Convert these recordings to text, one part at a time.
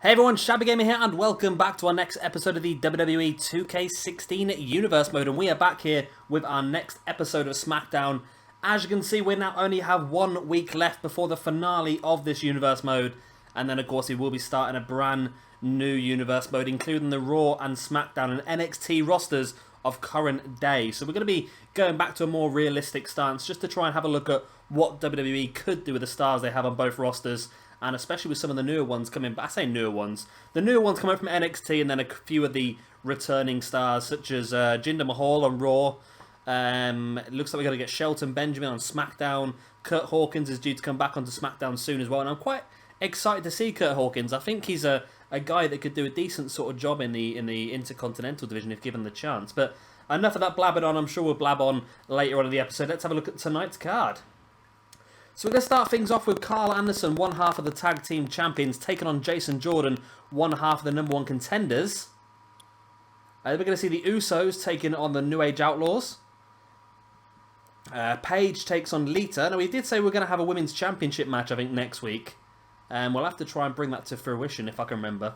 Hey everyone, Shabby Gamer here, and welcome back to our next episode of the WWE 2K16 Universe Mode. And we are back here with our next episode of Smackdown. As you can see, we now only have 1 week left before the finale of this Universe Mode. And then, of course, we will be starting a brand new Universe Mode, including the Raw and SmackDown and NXT rosters of current day. So we're going to be going back to a more realistic stance, just to try and have a look at what WWE could do with the stars they have on both rosters. And especially with some of the newer ones coming back. I say newer ones. The newer ones come out from NXT, and then a few of the returning stars, such as Jinder Mahal on Raw. It looks like we're going to get Shelton Benjamin on SmackDown. Kurt Hawkins is due to come back onto SmackDown soon as well. And I'm quite excited to see Kurt Hawkins. I think he's a guy that could do a decent sort of job in the Intercontinental division if given the chance. But enough of that blabbered on. I'm sure we'll blab on later on in the episode. Let's have a look at tonight's card. So we're going to start things off with Carl Anderson, one half of the Tag Team Champions, taking on Jason Jordan, one half of the number 1 contenders. We're going to see the Usos taking on the New Age Outlaws. Paige takes on Lita. Now, we did say we're going to have a Women's Championship match, I think, next week. We'll have to try and bring that to fruition, if I can remember.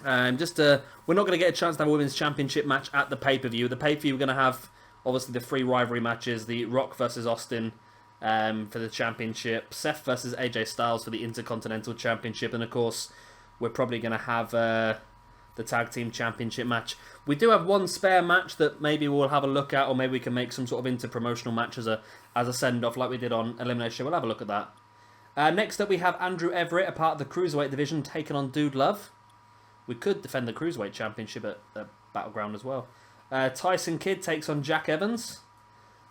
We're not going to get a chance to have a Women's Championship match at the pay-per-view. The pay-per-view, we're going to have, obviously, the 3 rivalry matches, the Rock versus Austin, for the championship, Seth versus AJ Styles for the Intercontinental Championship, and of course we're probably going to have the Tag Team Championship match. We do have one spare match that maybe we'll have a look at, or maybe we can make some sort of inter-promotional match as a send-off like we did on Elimination. We'll have a look at that. Next up we have Andrew Everett, a part of the Cruiserweight division, taking on Dude Love. We could defend the Cruiserweight Championship at Battleground as well. Tyson Kidd takes on Jack Evans.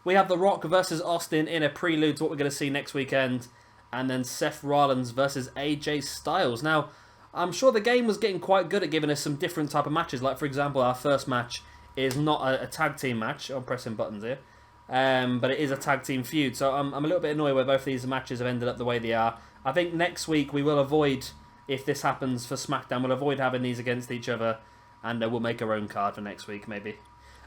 We have The Rock versus Austin in a prelude to what we're going to see next weekend. And then Seth Rollins versus AJ Styles. Now, I'm sure the game was getting quite good at giving us some different type of matches. Like, for example, our first match is not a tag team match. I'm pressing buttons here. But it is a tag team feud. So I'm a little bit annoyed where both these matches have ended up the way they are. I think next week we will avoid, if this happens for SmackDown, we'll avoid having these against each other. And we'll make our own card for next week, maybe.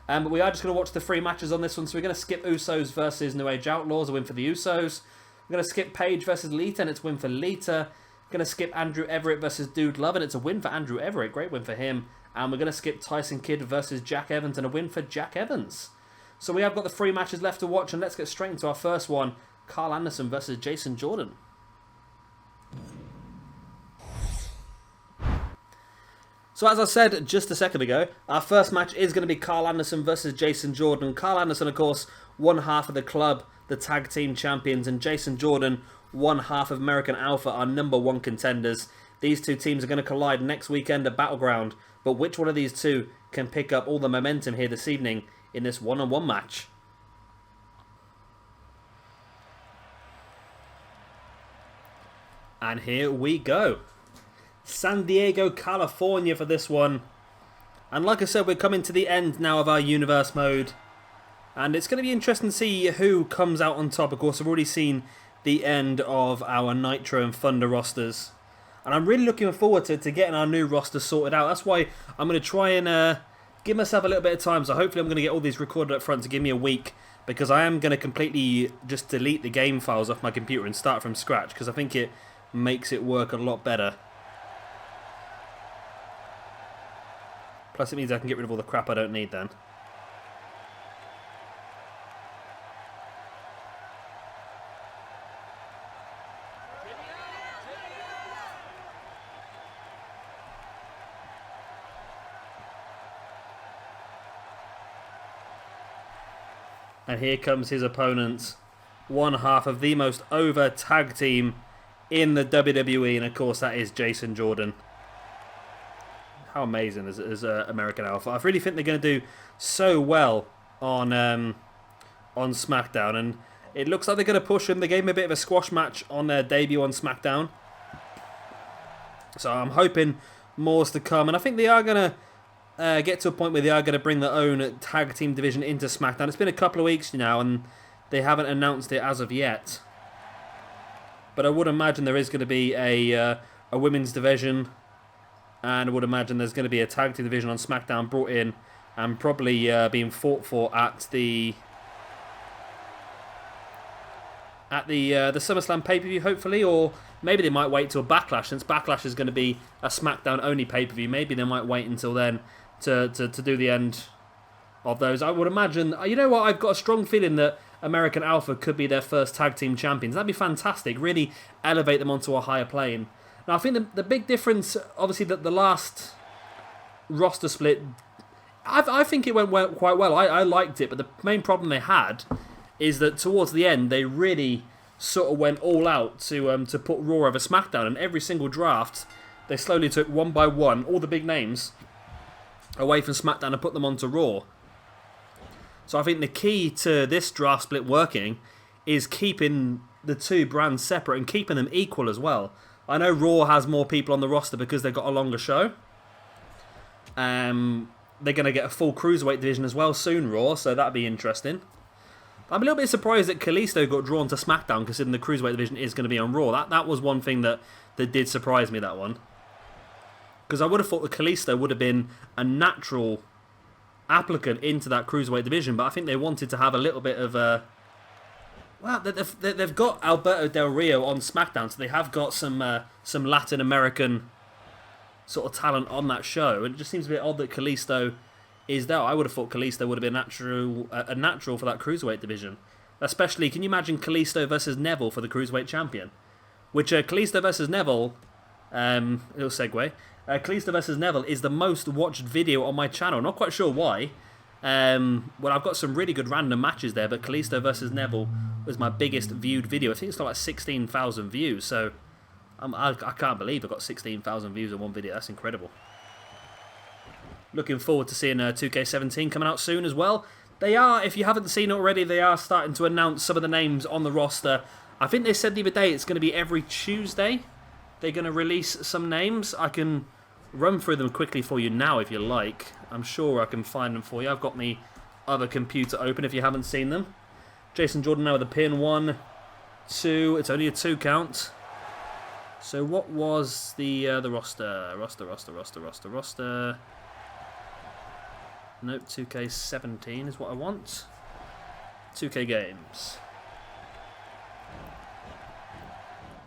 But we are just going to watch the 3 matches on this one. So we're going to skip Usos versus New Age Outlaws, a win for the Usos. We're going to skip Paige versus Lita, and it's a win for Lita. We're going to skip Andrew Everett versus Dude Love, and it's a win for Andrew Everett. Great win for him. And we're going to skip Tyson Kidd versus Jack Evans, and a win for Jack Evans. So we have got the 3 matches left to watch, and let's get straight into our first one. Carl Anderson versus Jason Jordan. So as I said just a second ago, our first match is going to be Carl Anderson versus Jason Jordan. Carl Anderson, of course, one half of the club, the Tag Team Champions, and Jason Jordan, one half of American Alpha, our number 1 contenders. These 2 teams are going to collide next weekend at Battleground, but which one of these 2 can pick up all the momentum here this evening in this one-on-one match? And here we go. San Diego, California for this one. And like I said, we're coming to the end now of our Universe Mode. And it's going to be interesting to see who comes out on top. Of course, I've already seen the end of our Nitro and Thunder rosters. And I'm really looking forward to getting our new roster sorted out. That's why I'm going to try and give myself a little bit of time. So hopefully I'm going to get all these recorded up front to give me a week. Because I am going to completely just delete the game files off my computer and start from scratch. Because I think it makes it work a lot better. Plus it means I can get rid of all the crap I don't need then. And here comes his opponent. One half of the most over tag team in the WWE. And of course that is Jason Jordan. How amazing is American Alpha? I really think they're going to do so well on SmackDown, and it looks like they're going to push him. They gave him a bit of a squash match on their debut on SmackDown, so I'm hoping more's to come. And I think they are going to get to a point where they are going to bring their own tag team division into SmackDown. It's been a couple of weeks now, and they haven't announced it as of yet. But I would imagine there is going to be a women's division. And I would imagine there's going to be a tag team division on SmackDown brought in and probably being fought for at the at the SummerSlam pay-per-view, hopefully, or maybe they might wait till Backlash, since Backlash is going to be a SmackDown only pay-per-view. Maybe they might wait until then to do the end of those. I would imagine, you know what, I've got a strong feeling that American Alpha could be their first tag team champions. That'd be fantastic. Really elevate them onto a higher plane. Now, I think the big difference, obviously, that the last roster split, I think it went quite well. I liked it, but the main problem they had is that towards the end, they really sort of went all out to put Raw over SmackDown, and every single draft, they slowly took one by one all the big names away from SmackDown and put them onto Raw. So I think the key to this draft split working is keeping the two brands separate and keeping them equal as well. I know Raw has more people on the roster because they've got a longer show. They're going to get a full Cruiserweight division as well soon, Raw, so that'd be interesting. I'm a little bit surprised that Kalisto got drawn to SmackDown, considering the Cruiserweight division is going to be on Raw. That was one thing that did surprise me, that one. Because I would have thought that Kalisto would have been a natural applicant into that Cruiserweight division, but I think they wanted to have a little bit of a... Well, they've got Alberto Del Rio on SmackDown, so they have got some Latin American sort of talent on that show, and it just seems a bit odd that Kalisto is there. I would have thought Kalisto would have been a natural for that Cruiserweight division. Especially, can you imagine Kalisto versus Neville for the Cruiserweight champion? Which, Kalisto versus Neville, little segue, Kalisto versus Neville is the most watched video on my channel. Not quite sure why. Well, I've got some really good random matches there, but Kalisto versus Neville was my biggest viewed video. I think it's got like 16,000 views, so I can't believe I got 16,000 views in one video. That's incredible. Looking forward to seeing 2K17 coming out soon as well. They are, if you haven't seen it already, they are starting to announce some of the names on the roster. I think they said the other day it's going to be every Tuesday. They're going to release some names. I can run through them quickly for you now if you like. I'm sure I can find them for you. I've got my other computer open if you haven't seen them. Jason Jordan now with a pin. 1, 2. It's only a 2 count. So what was the roster? Roster. Nope, 2K17 is what I want. 2K games.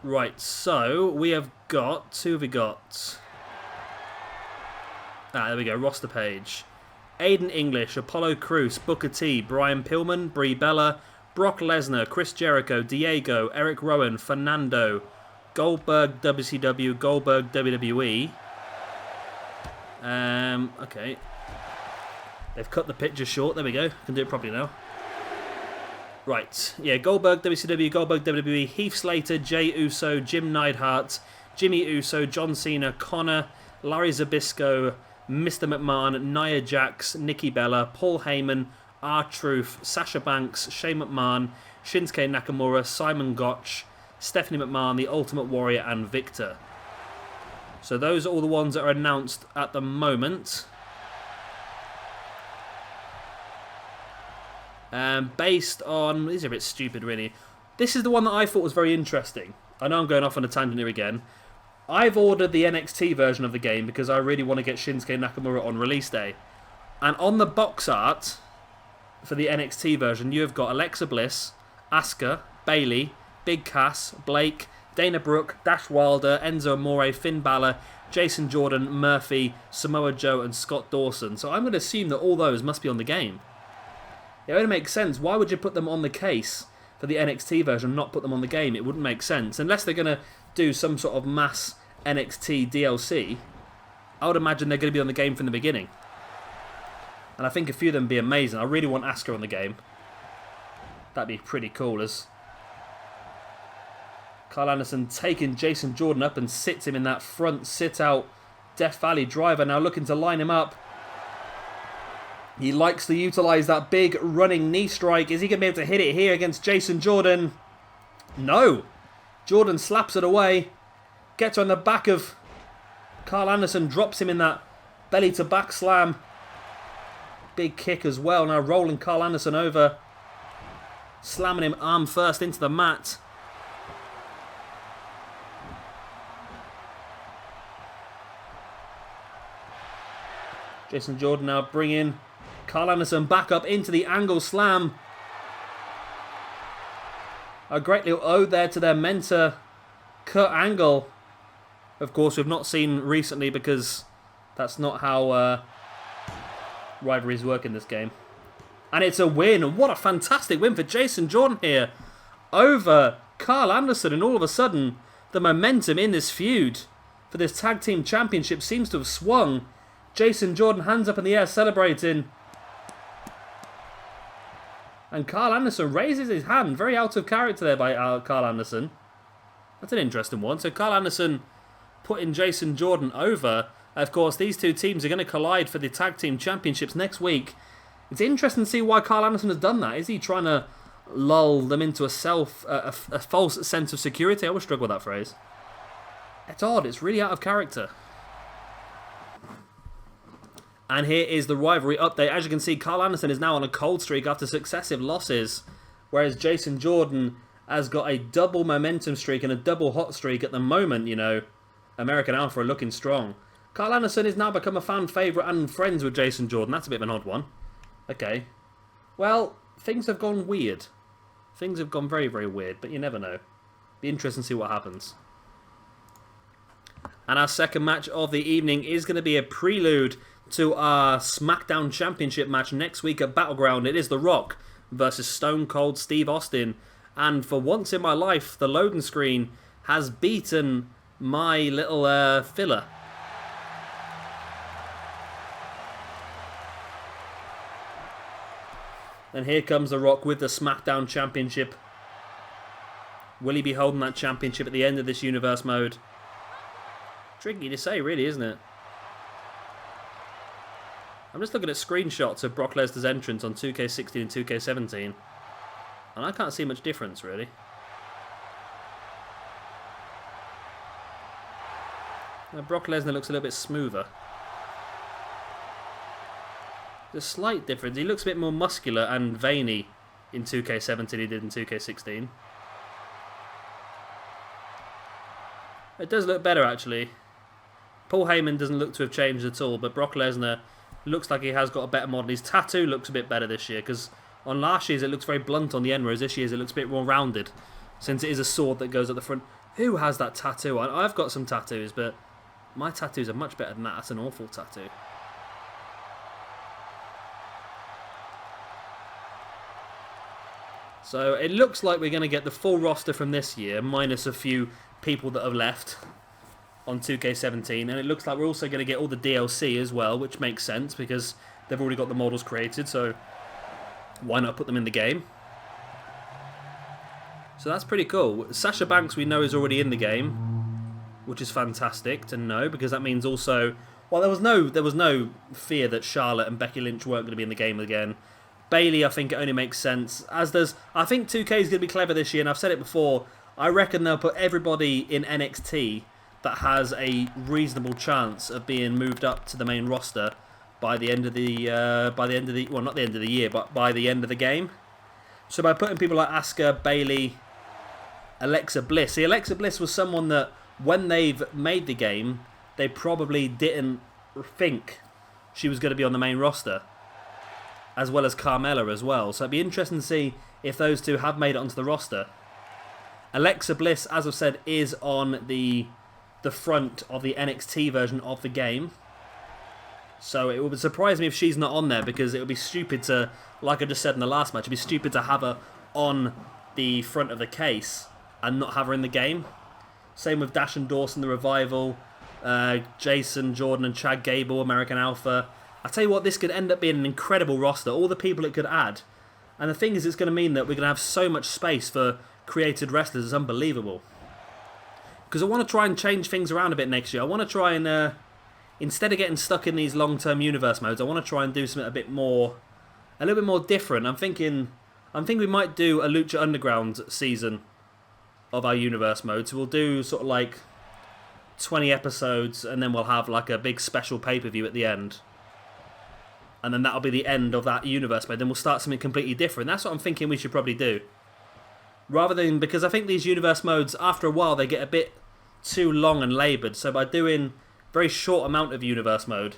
Right, so we have got... Who have we got? There we go, roster page. Aiden English, Apollo Crews, Booker T, Brian Pillman, Brie Bella, Brock Lesnar, Chris Jericho, Diego, Eric Rowan, Fernando, Goldberg WCW, Goldberg WWE. Okay. They've cut the picture short. There we go. Can do it properly now. Right. Yeah, Goldberg WCW, Goldberg WWE, Heath Slater, Jey Uso, Jim Neidhart, Jimmy Uso, John Cena, Connor, Larry Zbyszko, Mr. McMahon, Nia Jax, Nikki Bella, Paul Heyman, R-Truth, Sasha Banks, Shane McMahon, Shinsuke Nakamura, Simon Gotch, Stephanie McMahon, The Ultimate Warrior, and Victor. So those are all the ones that are announced at the moment. Based on... These are a bit stupid, really. This is the one that I thought was very interesting. I know I'm going off on a tangent here again. I've ordered the NXT version of the game because I really want to get Shinsuke Nakamura on release day. And on the box art for the NXT version, you have got Alexa Bliss, Asuka, Bayley, Big Cass, Blake, Dana Brooke, Dash Wilder, Enzo Amore, Finn Balor, Jason Jordan, Murphy, Samoa Joe, and Scott Dawson. So I'm going to assume that all those must be on the game. It only makes sense. Why would you put them on the case for the NXT version and not put them on the game? It wouldn't make sense. Unless they're going to do some sort of mass NXT DLC, I would imagine they're going to be on the game from the beginning. And I think a few of them would be amazing. I really want Asuka on the game. That'd be pretty cool. As Carl Anderson taking Jason Jordan up and sits him in that front sit-out Death Valley driver. Now looking to line him up. He likes to utilise that big running knee strike. Is he going to be able to hit it here against Jason Jordan? No. Jordan slaps it away. Gets on the back of Carl Anderson. Drops him in that belly to back slam. Big kick as well. Now rolling Carl Anderson over. Slamming him arm first into the mat. Jason Jordan now bringing Carl Anderson back up into the angle slam. A great little ode there to their mentor, Kurt Angle. Of course, we've not seen recently because that's not how rivalries work in this game. And it's a win. What a fantastic win for Jason Jordan here over Carl Anderson. And all of a sudden, the momentum in this feud for this tag team championship seems to have swung. Jason Jordan, hands up in the air, celebrating. And Carl Anderson raises his hand. Very out of character there by Carl Anderson. That's an interesting one. So Carl Anderson putting Jason Jordan over. Of course, these two teams are going to collide for the tag team championships next week. It's interesting to see why Carl Anderson has done that. Is he trying to lull them into a false sense of security? I always struggle with that phrase. It's odd. It's really out of character. And here is the rivalry update. As you can see, Carl Anderson is now on a cold streak after successive losses, whereas Jason Jordan has got a double momentum streak and a double hot streak at the moment. You know, American Alpha are looking strong. Carl Anderson has now become a fan favourite and friends with Jason Jordan. That's a bit of an odd one. Okay. Well, things have gone weird. Things have gone very, very weird, but you never know. Be interesting to see what happens. And our second match of the evening is going to be a prelude to our Smackdown Championship match next week at Battleground. It is The Rock versus Stone Cold Steve Austin. And for once in my life, the loading screen has beaten my little filler. And here comes The Rock with the Smackdown Championship. Will he be holding that championship at the end of this universe mode? Tricky to say, really, isn't it? I'm just looking at screenshots of Brock Lesnar's entrance on 2K16 and 2K17. And I can't see much difference, really. Now, Brock Lesnar looks a little bit smoother. There's a slight difference. He looks a bit more muscular and veiny in 2K17 than he did in 2K16. It does look better, actually. Paul Heyman doesn't look to have changed at all, but Brock Lesnar looks like he has got a better model. His tattoo looks a bit better this year, because on last year's it looks very blunt on the end, whereas this year's it looks a bit more rounded, since it is a sword that goes at the front. Who has that tattoo? I've got some tattoos, but my tattoos are much better than that. That's an awful tattoo. So it looks like we're going to get the full roster from this year, minus a few people that have left on 2K17, and it looks like we're also going to get all the DLC as well, which makes sense because they've already got the models created, so why not put them in the game? So that's pretty cool. Sasha Banks we know is already in the game, which is fantastic to know, because that means also, well, there was no fear that Charlotte and Becky Lynch weren't going to be in the game again. Bayley, I think it only makes sense, as does, I think 2K is going to be clever this year, and I've said it before, I reckon they'll put everybody in NXT that has a reasonable chance of being moved up to the main roster by the end of the well, not the end of the year, but by the end of the game. So by putting people like Asuka, Bayley, Alexa Bliss. See, Alexa Bliss was someone that when they've made the game, they probably didn't think she was going to be on the main roster, as well as Carmella as well. So it'd be interesting to see if those two have made it onto the roster. Alexa Bliss, as I've said, is on the front of the NXT version of the game. So it would surprise me if she's not on there, because it would be stupid to, like I just said in the last match, it'd be stupid to have her on the front of the case and not have her in the game. Same with Dash and Dawson, the Revival, Jason Jordan and Chad Gable, American Alpha. I tell you what, this could end up being an incredible roster, all the people it could add. And the thing is, it's going to mean that we're going to have so much space for created wrestlers. It's unbelievable. Because I want to try and change things around a bit next year. I want to try and, instead of getting stuck in these long-term universe modes, I want to try and do something a little bit more different. I'm thinking we might do a Lucha Underground season of our universe modes. So we'll do sort of like 20 episodes, and then we'll have like a big special pay-per-view at the end. And then that'll be the end of that universe mode. Then we'll start something completely different. That's what I'm thinking we should probably do. Rather than, because I think these universe modes, after a while, they get a bit too long and laboured. So by doing very short amount of universe mode,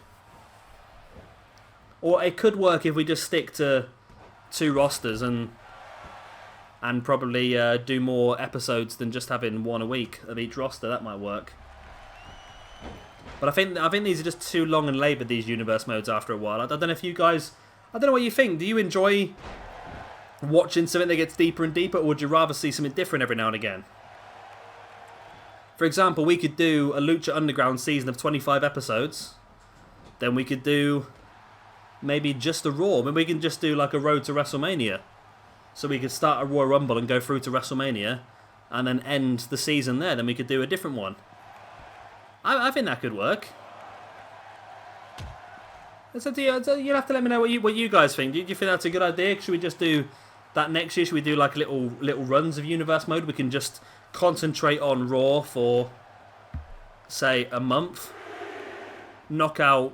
or it could work if we just stick to 2 rosters and and probably do more episodes than just having one a week of each roster. That might work. But I think these are just too long and laboured, these universe modes, after a while. I don't know if you guys... I don't know what you think. Do you enjoy watching something that gets deeper and deeper, or would you rather see something different every now and again? For example, we could do a Lucha Underground season of 25 episodes. Then we could do maybe just a Raw. Maybe we can just do like a Road to WrestleMania. So we could start a Royal Rumble and go through to WrestleMania and then end the season there. Then we could do a different one. I think that could work. So you'll have to let me know what you guys think. Do you think that's a good idea? Should we just do that next year? Should we do like little runs of Universe Mode? We can just concentrate on Raw for, say, a month. Knock out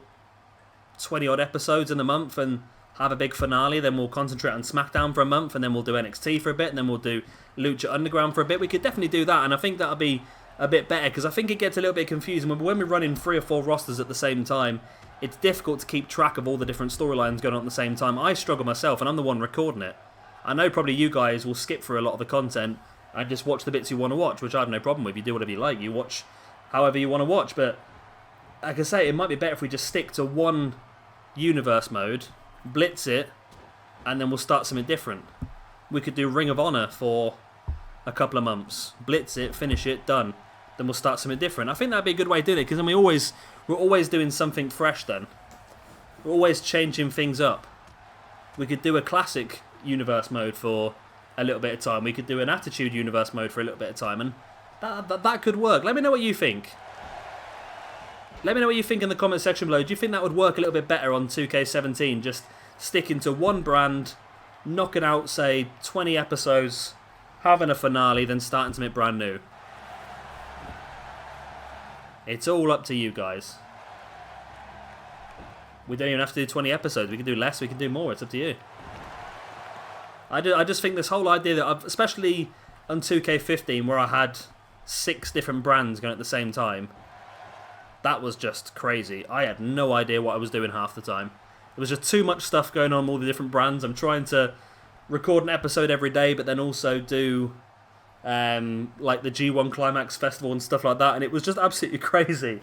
20-odd episodes in a month and have a big finale. Then we'll concentrate on Smackdown for a month, and then we'll do NXT for a bit, and then we'll do Lucha Underground for a bit. We could definitely do that, and I think that'll be a bit better, because I think it gets a little bit confusing. When we're running 3 or 4 rosters at the same time, it's difficult to keep track of all the different storylines going on at the same time. I struggle myself, and I'm the one recording it. I know probably you guys will skip through a lot of the content and just watch the bits you want to watch, which I have no problem with. You do whatever you like. You watch however you want to watch, but like I say, it might be better if we just stick to one universe mode, blitz it, and then we'll start something different. We could do Ring of Honor for a couple of months, blitz it, finish it, done. Then we'll start something different. I think that'd be a good way to do it, because then we're always doing something fresh then. We're always changing things up. We could do a classic universe mode for a little bit of time. We could do an Attitude universe mode for a little bit of time, and that could work. Let me know what you think. Let me know what you think in the comment section below. Do you think that would work a little bit better on 2K17? Just sticking to one brand, knocking out, say, 20 episodes, having a finale, then starting something brand new. It's all up to you guys. We don't even have to do 20 episodes. We can do less, we can do more. It's up to you. I just think this whole idea that, especially on 2K15, where I had 6 different brands going at the same time, that was just crazy. I had no idea what I was doing half the time. There was just too much stuff going on with all the different brands. I'm trying to record an episode every day, but then also do like the G1 Climax Festival and stuff like that, and it was just absolutely crazy.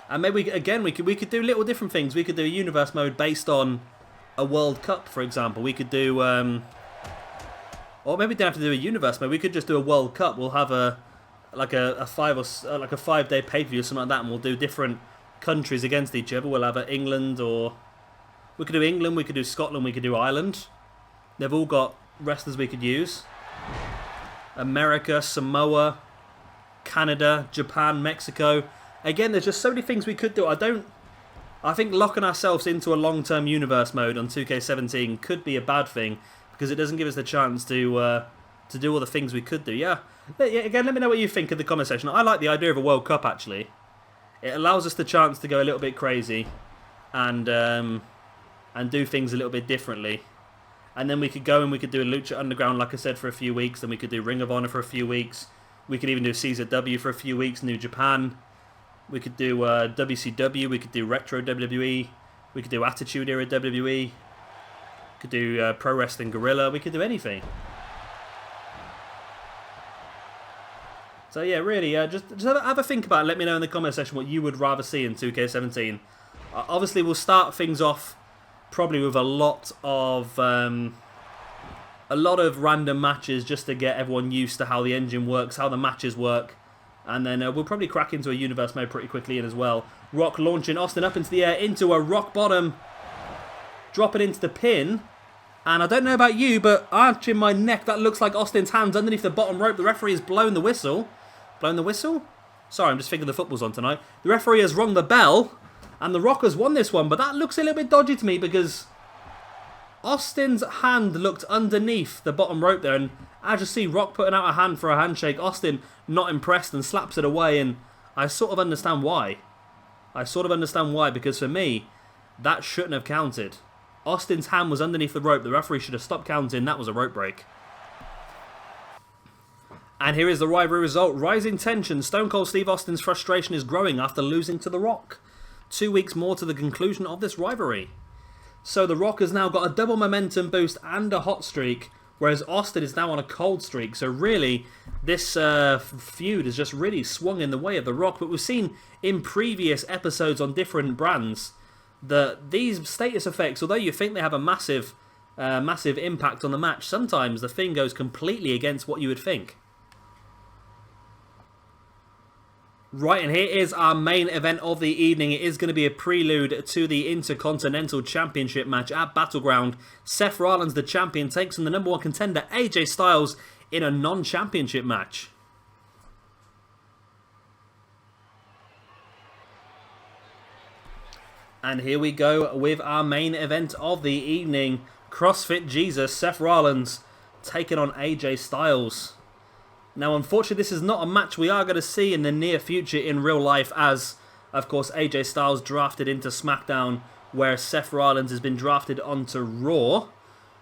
And maybe again we could do little different things. We could do a universe mode based on a World Cup, for example. We could do or maybe we don't have to do a universe mode. We could just do a World Cup. We'll have a 5-day pay-per-view or something like that, and we'll do different countries against each other. We'll have England, or we could do England, we could do Scotland, we could do Ireland. They've all got wrestlers we could use. America, Samoa, Canada, Japan, Mexico. Again, there's just so many things we could do. I think locking ourselves into a long-term universe mode on 2K17 could be a bad thing, because it doesn't give us the chance to do all the things we could do. Yeah. Again, let me know what you think in the comment section. I like the idea of a World Cup, actually. It allows us the chance to go a little bit crazy and do things a little bit differently. And then we could go and we could do a Lucha Underground, like I said, for a few weeks. Then we could do Ring of Honor for a few weeks. We could even do CZW for a few weeks, New Japan. We could do WCW. We could do Retro WWE. We could do Attitude Era WWE. We could do Pro Wrestling Guerrilla. We could do anything. So yeah, really, just have a think about it and let me know in the comment section what you would rather see in 2K17. Obviously, we'll start things off probably with a lot of random matches just to get everyone used to how the engine works, how the matches work, and then we'll probably crack into a universe mode pretty quickly in as well. Rock launching Austin up into the air, into a rock bottom, dropping into the pin. And I don't know about you, but arching my neck, that looks like Austin's hands underneath the bottom rope. The referee has blown the whistle. Blown the whistle? Sorry, I'm just thinking the football's on tonight. The referee has rung the bell, and the Rock has won this one, but that looks a little bit dodgy to me, because Austin's hand looked underneath the bottom rope there, and as you see, Rock putting out a hand for a handshake, Austin not impressed and slaps it away, and I sort of understand why. Because for me, that shouldn't have counted. Austin's hand was underneath the rope. The referee should have stopped counting. That was a rope break. And here is the rivalry result. Rising tension. Stone Cold Steve Austin's frustration is growing after losing to The Rock. 2 weeks more to the conclusion of this rivalry. So The Rock has now got a double momentum boost and a hot streak, whereas Austin is now on a cold streak. So really, this feud has just really swung in the way of The Rock. But we've seen in previous episodes on different brands that these status effects, although you think they have a massive impact on the match, sometimes the thing goes completely against what you would think. Right, and here is our main event of the evening. It is going to be a prelude to the Intercontinental Championship match at Battleground. Seth Rollins, the champion, takes on the number 1 contender, AJ Styles, in a non-championship match. And here we go with our main event of the evening. CrossFit Jesus, Seth Rollins, taking on AJ Styles. Now, unfortunately, this is not a match we are going to see in the near future in real life, as, of course, AJ Styles drafted into Smackdown, where Seth Rollins has been drafted onto Raw.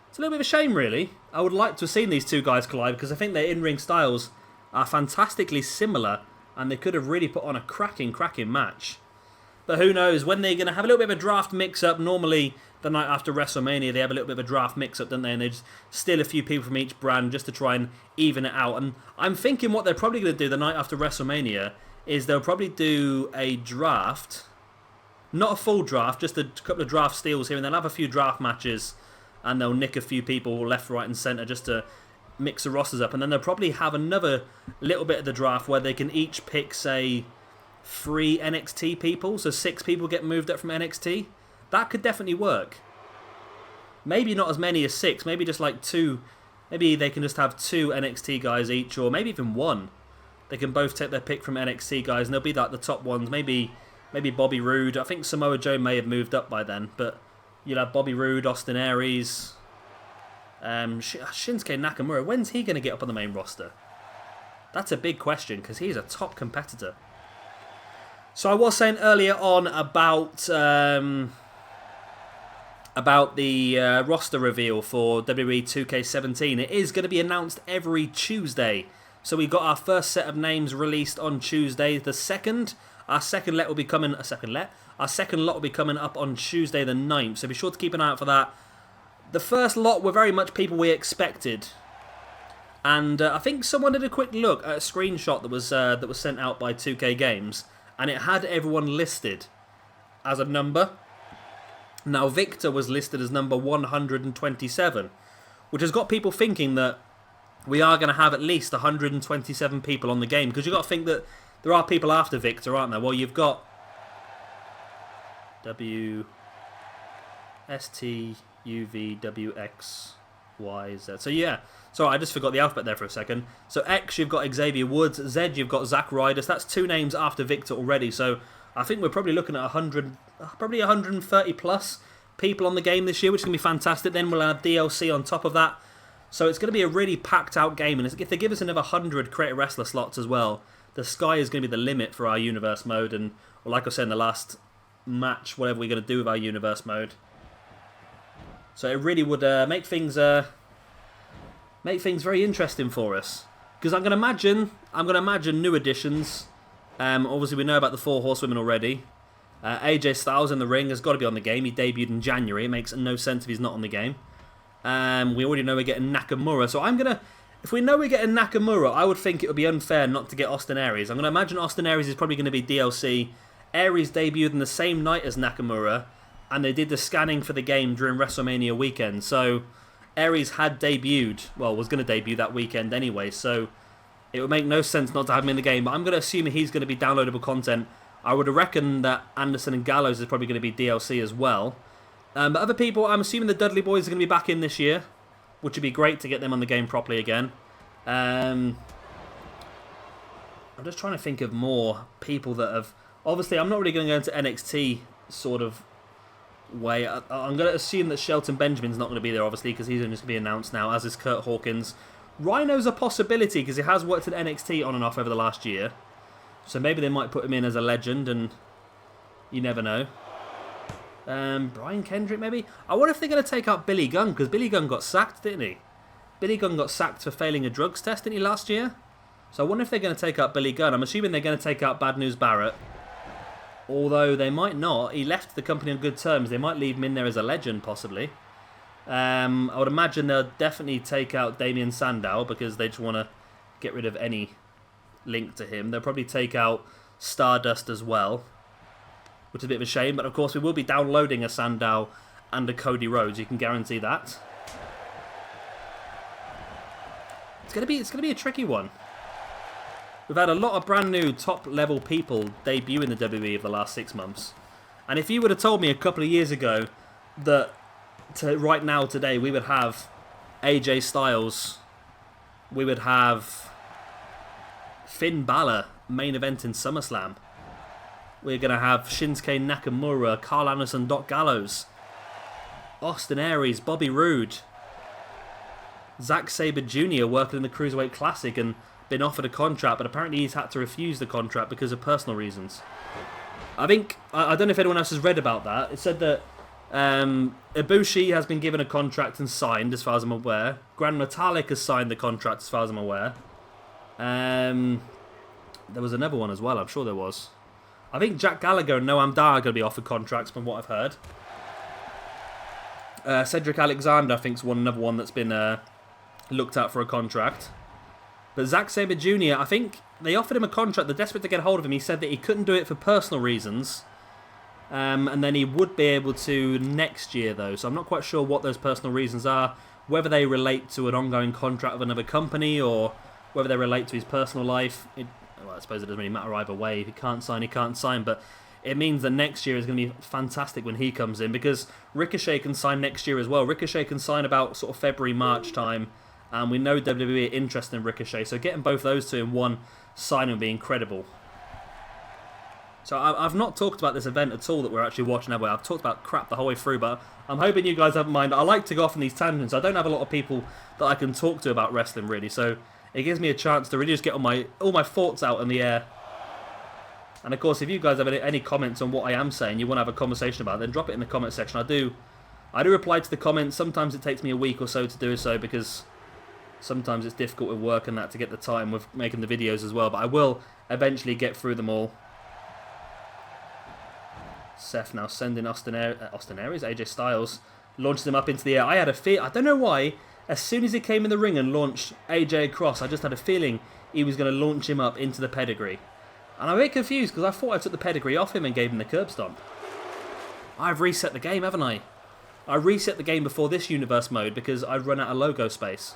It's a little bit of a shame, really. I would like to have seen these two guys collide, because I think their in-ring styles are fantastically similar, and they could have really put on a cracking match. But who knows, when they're going to have a little bit of a draft mix-up, normally the night after WrestleMania, they have a little bit of a draft mix-up, don't they? And they just steal a few people from each brand just to try and even it out. And I'm thinking what they're probably going to do the night after WrestleMania is they'll probably do a draft. Not a full draft, just a couple of draft steals here. And they'll have a few draft matches. And they'll nick a few people left, right and centre just to mix the rosters up. And then they'll probably have another little bit of the draft where they can each pick, say, 3 NXT people. So 6 people get moved up from NXT. That could definitely work. Maybe not as many as 6. Maybe just like 2. Maybe they can just have 2 NXT guys each, or maybe even 1. They can both take their pick from NXT guys, and they'll be like the top ones. Maybe Bobby Roode. I think Samoa Joe may have moved up by then, but you'll have Bobby Roode, Austin Aries, Shinsuke Nakamura. When's he going to get up on the main roster? That's a big question, because he's a top competitor. So I was saying earlier on about the roster reveal for WWE 2K17. It is going to be announced every Tuesday. So we got our first set of names released on Tuesday the 2nd. Our second lot will be coming up on Tuesday the 9th. So be sure to keep an eye out for that. The first lot were very much people we expected. And I think someone did a quick look at a screenshot that was sent out by 2K Games, and it had everyone listed as a number. Now, Victor was listed as number 127, which has got people thinking that we are going to have at least 127 people on the game, because you've got to think that there are people after Victor, aren't there? Well, you've got W, S, T, U, V, W, X, Y, Z. So, yeah. Sorry, I just forgot the alphabet there for a second. So, X, you've got Xavier Woods. Z, you've got Zack Ryder. So that's 2 names after Victor already. So, I think we're probably looking at 130 plus people on the game this year, which is going to be fantastic. Then we'll have DLC on top of that. So it's going to be a really packed out game. And if they give us another 100 Creative Wrestler slots as well, the sky is going to be the limit for our Universe mode. And well, like I said in the last match, whatever we're going to do with our Universe mode. So it really would make things very interesting for us. Because I'm going to imagine new additions. Obviously, we know about the 4 Horsewomen already. AJ Styles in the ring has got to be on the game. He debuted in January. It makes no sense if he's not on the game. We already know we're getting Nakamura. So if we know we're getting Nakamura, I would think it would be unfair not to get Austin Aries. I'm going to imagine Austin Aries is probably going to be DLC. Aries debuted in the same night as Nakamura, and they did the scanning for the game during WrestleMania weekend. So Aries had debuted, well, was going to debut that weekend anyway. So it would make no sense not to have him in the game, but I'm going to assume he's going to be downloadable content. I would reckon that Anderson and Gallows is probably going to be DLC as well. But other people, I'm assuming the Dudley Boys are going to be back in this year, which would be great to get them on the game properly again. I'm just trying to think of more people that have... Obviously, I'm not really going to go into NXT sort of way. I'm going to assume that Shelton Benjamin's not going to be there, obviously, because he's only just going to be announced now, as is Kurt Hawkins. Rhino's a possibility, because he has worked at NXT on and off over the last year. So maybe they might put him in as a legend, and you never know. Brian Kendrick, maybe? I wonder if they're going to take out Billy Gunn, because Billy Gunn got sacked, didn't he? Billy Gunn got sacked for failing a drugs test, didn't he, last year? So I wonder if they're going to take out Billy Gunn. I'm assuming they're going to take out Bad News Barrett. Although they might not. He left the company on good terms. They might leave him in there as a legend, possibly. I would imagine they'll definitely take out Damien Sandow because they just want to get rid of any link to him. They'll probably take out Stardust as well, which is a bit of a shame. But of course, we will be downloading a Sandow and a Cody Rhodes. You can guarantee that. It's gonna be a tricky one. We've had a lot of brand new top level people debut in the WWE over the last 6 months, and if you would have told me a couple of years ago that right now today we would have AJ Styles, we would have Finn Balor main event in SummerSlam, we're gonna have Shinsuke Nakamura, Carl Anderson, Doc Gallows, Austin Aries, Bobby Roode, Zack Sabre Jr. working in the Cruiserweight Classic and been offered a contract, but apparently he's had to refuse the contract because of personal reasons. I don't know if anyone else has read about that. It said that Ibushi has been given a contract and signed, as far as I'm aware. Grand Metalik has signed the contract, as far as I'm aware. There was another one as well, I'm sure there was. I think Jack Gallagher and Noam Dar are going to be offered contracts, from what I've heard. Cedric Alexander, I think, is another one that's been looked at for a contract. But Zack Sabre Jr., I think they offered him a contract. They're desperate to get hold of him. He said that he couldn't do it for personal reasons. And then he would be able to next year, though. So I'm not quite sure what those personal reasons are. Whether they relate to an ongoing contract with another company or whether they relate to his personal life. Well, I suppose it doesn't really matter either way. If he can't sign, he can't sign. But it means that next year is going to be fantastic when he comes in. Because Ricochet can sign next year as well. Ricochet can sign about sort of February, March time. And we know WWE are interested in Ricochet, so getting both those two in one signing would be incredible. So I've not talked about this event at all that we're actually watching, have we? I've talked about crap the whole way through, but I'm hoping you guys don't mind. I like to go off on these tangents. I don't have a lot of people that I can talk to about wrestling, really, so it gives me a chance to really just get all my thoughts out in the air. And of course, if you guys have any comments on what I am saying, you want to have a conversation about it, then drop it in the comment section. I do reply to the comments. Sometimes it takes me a week or so to do so because sometimes it's difficult with work and that to get the time with making the videos as well, but I will eventually get through them all. Seth now sending Austin Aries, AJ Styles, launches him up into the air. I had a feel, I don't know why, as soon as he came in the ring and launched AJ across, I just had a feeling he was going to launch him up into the pedigree. And I'm a bit confused because I thought I took the pedigree off him and gave him the curb stomp. I've reset the game, haven't I? I reset the game before this universe mode because I'd run out of logo space.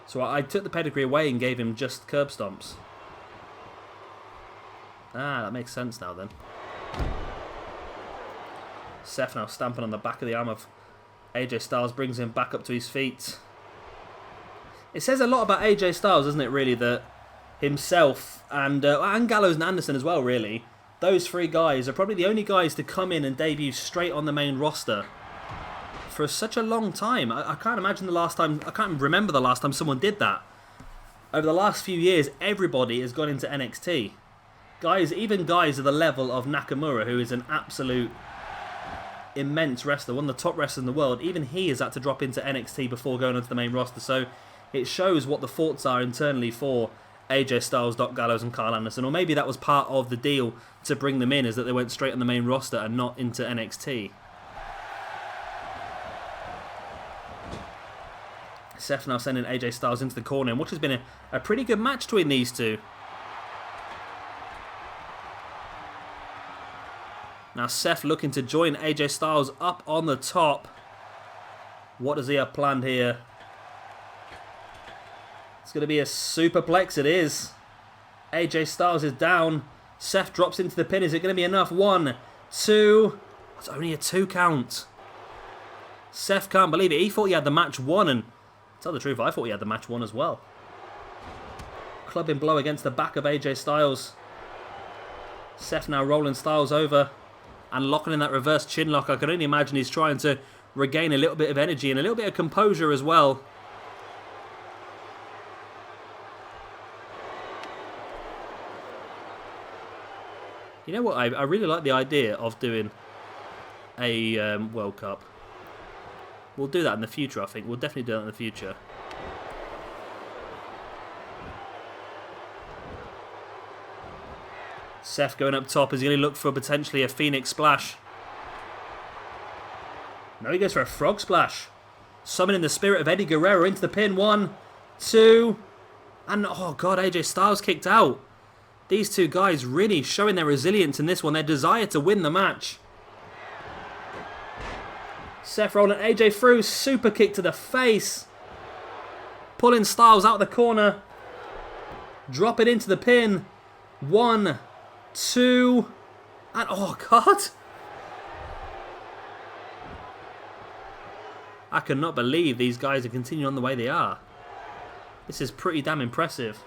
So I took the pedigree away and gave him just curb stomps. Ah, that makes sense now then. Seth now stamping on the back of the arm of AJ Styles, brings him back up to his feet. It says a lot about AJ Styles, doesn't it, really, that himself and Gallows and Anderson as well, really, those three guys are probably the only guys to come in and debut straight on the main roster for such a long time. I can't imagine the last time, I can't remember the last time someone did that. Over the last few years, everybody has gone into NXT. Guys, even guys of the level of Nakamura, who is an absolute immense wrestler, one of the top wrestlers in the world, even he has had to drop into NXT before going onto the main roster. So it shows what the thoughts are internally for AJ Styles, Doc Gallows and Carl Anderson. Or maybe that was part of the deal to bring them in, is that they went straight on the main roster and not into NXT. Seth now sending AJ Styles into the corner, which has been a pretty good match between these two. Now Seth looking to join AJ Styles up on the top. What does he have planned here? It's going to be a superplex, it is. AJ Styles is down. Seth drops into the pin. Is it going to be enough? 1, 2. It's only a 2 count. Seth can't believe it. He thought he had the match won, and to tell the truth, I thought he had the match won as well. Clubbing blow against the back of AJ Styles. Seth now rolling Styles over and locking in that reverse chin lock. I can only imagine he's trying to regain a little bit of energy and a little bit of composure as well. You know what? I really like the idea of doing a World Cup. We'll do that in the future, I think. We'll definitely do that in the future. Seth going up top. Is he going to look for potentially a Phoenix Splash? No, he goes for a Frog Splash. Summoning the spirit of Eddie Guerrero into the pin. 1, 2, and oh god, AJ Styles kicked out. These two guys really showing their resilience in this one, their desire to win the match. Seth rolling AJ through, super kick to the face. Pulling Styles out of the corner. Drop it into the pin. 1, 2, and oh god. I cannot believe these guys are continuing on the way they are. This is pretty damn impressive.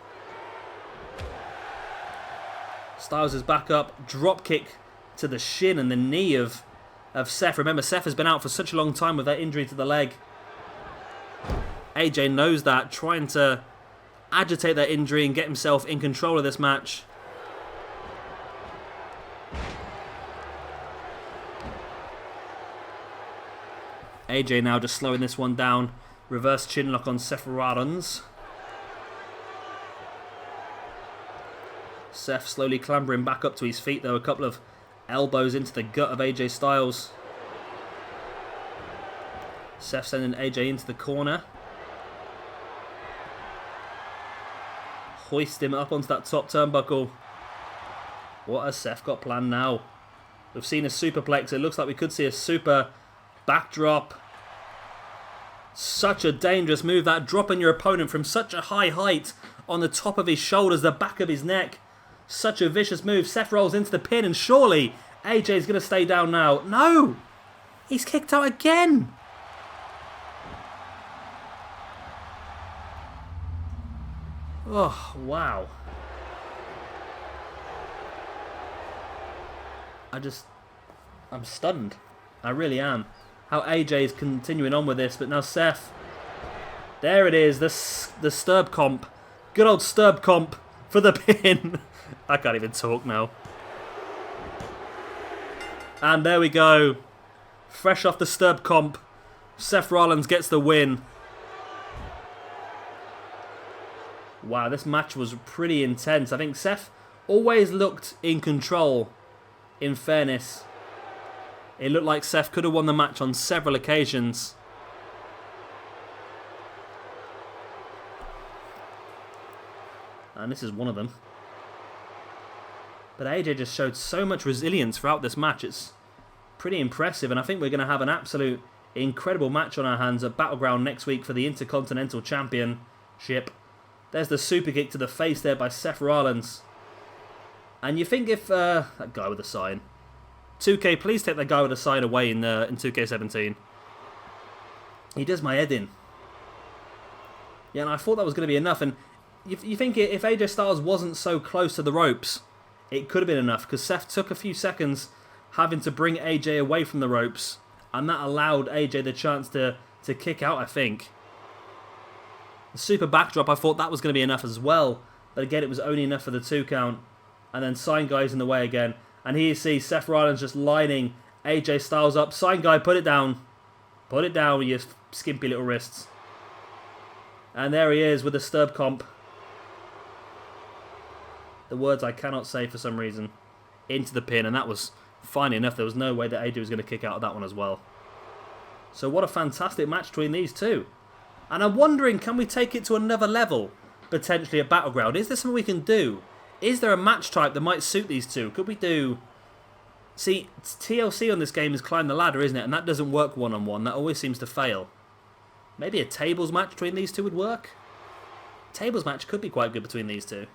Styles is back up. Drop kick to the shin and the knee of Seth. Remember, Seth has been out for such a long time with that injury to the leg. AJ knows that, trying to agitate that injury and get himself in control of this match. AJ now just slowing this one down. Reverse chin lock on Seth Rollins. Seth slowly clambering back up to his feet though. A couple of elbows into the gut of AJ Styles. Seth sending AJ into the corner. Hoist him up onto that top turnbuckle. What has Seth got planned now? We've seen a superplex. It looks like we could see a super backdrop. Such a dangerous move, that, dropping your opponent from such a high height on the top of his shoulders, the back of his neck. Such a vicious move. Seth rolls into the pin and surely AJ's going to stay down now. No! He's kicked out again! Oh, wow. I'm stunned. I really am. How AJ is continuing on with this, but now Seth. There it is, the Sturb comp. Good old Sturb comp for the pin. I can't even talk now. And there we go. Fresh off the Sturb comp, Seth Rollins gets the win. Wow, this match was pretty intense. I think Seth always looked in control, in fairness. It looked like Seth could have won the match on several occasions. And this is one of them. But AJ just showed so much resilience throughout this match. It's pretty impressive. And I think we're going to have an absolute incredible match on our hands at Battleground next week for the Intercontinental Championship. There's the super kick to the face there by Seth Rollins. And you think if that guy with the sign. 2K, please take that guy with the sign away in 2K17. He does my head in. Yeah, and I thought that was going to be enough. And you think if AJ Styles wasn't so close to the ropes, it could have been enough. Because Seth took a few seconds having to bring AJ away from the ropes. And that allowed AJ the chance to kick out, I think. The super backdrop, I thought that was going to be enough as well. But again, it was only enough for the 2 count. And then Sign Guy's in the way again. And here you see Seth Rollins just lining AJ Styles up. Sign Guy, put it down. Put it down with your skimpy little wrists. And there he is with the Sturb comp. The words I cannot say for some reason. Into the pin. And that was fine enough. There was no way that AJ was going to kick out of that one as well. So what a fantastic match between these two. And I'm wondering, can we take it to another level? Potentially at Battleground. Is there something we can do? Is there a match type that might suit these two? Could we do... See, TLC on this game is climb the ladder, isn't it? And that doesn't work one-on-one. That always seems to fail. Maybe a tables match between these two would work? Tables match could be quite good between these two.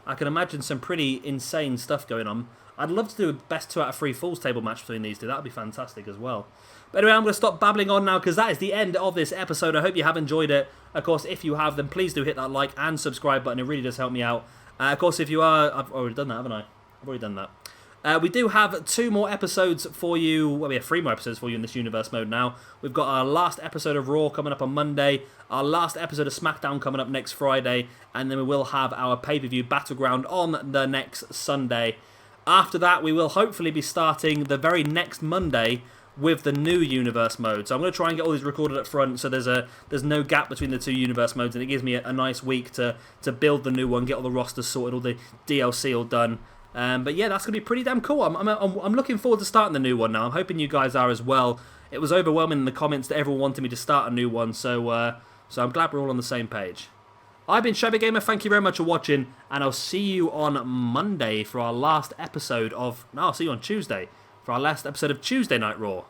I can imagine some pretty insane stuff going on. I'd love to do a best 2 out of 3 falls table match between these two. That would be fantastic as well. But anyway, I'm going to stop babbling on now because that is the end of this episode. I hope you have enjoyed it. Of course, if you have, then please do hit that like and subscribe button. It really does help me out. Of course, if you are... I've already done that, haven't I? I've already done that. We do have 2 more episodes for you. Well, we have 3 more episodes for you in this universe mode now. We've got our last episode of Raw coming up on Monday. Our last episode of Smackdown coming up next Friday. And then we will have our pay-per-view Battleground on the next Sunday. After that, we will hopefully be starting the very next Monday with the new universe mode. So I'm going to try and get all these recorded up front so there's no gap between the two universe modes, and it gives me a nice week to build the new one, get all the rosters sorted, all the DLC all done. But yeah, that's going to be pretty damn cool. I'm looking forward to starting the new one now. I'm hoping you guys are as well. It was overwhelming in the comments that everyone wanted me to start a new one, so I'm glad we're all on the same page. I've been Shabby Gamer, thank you very much for watching, and I'll see you on Monday for our last episode of... No, I'll see you on Tuesday for our last episode of Tuesday Night Raw.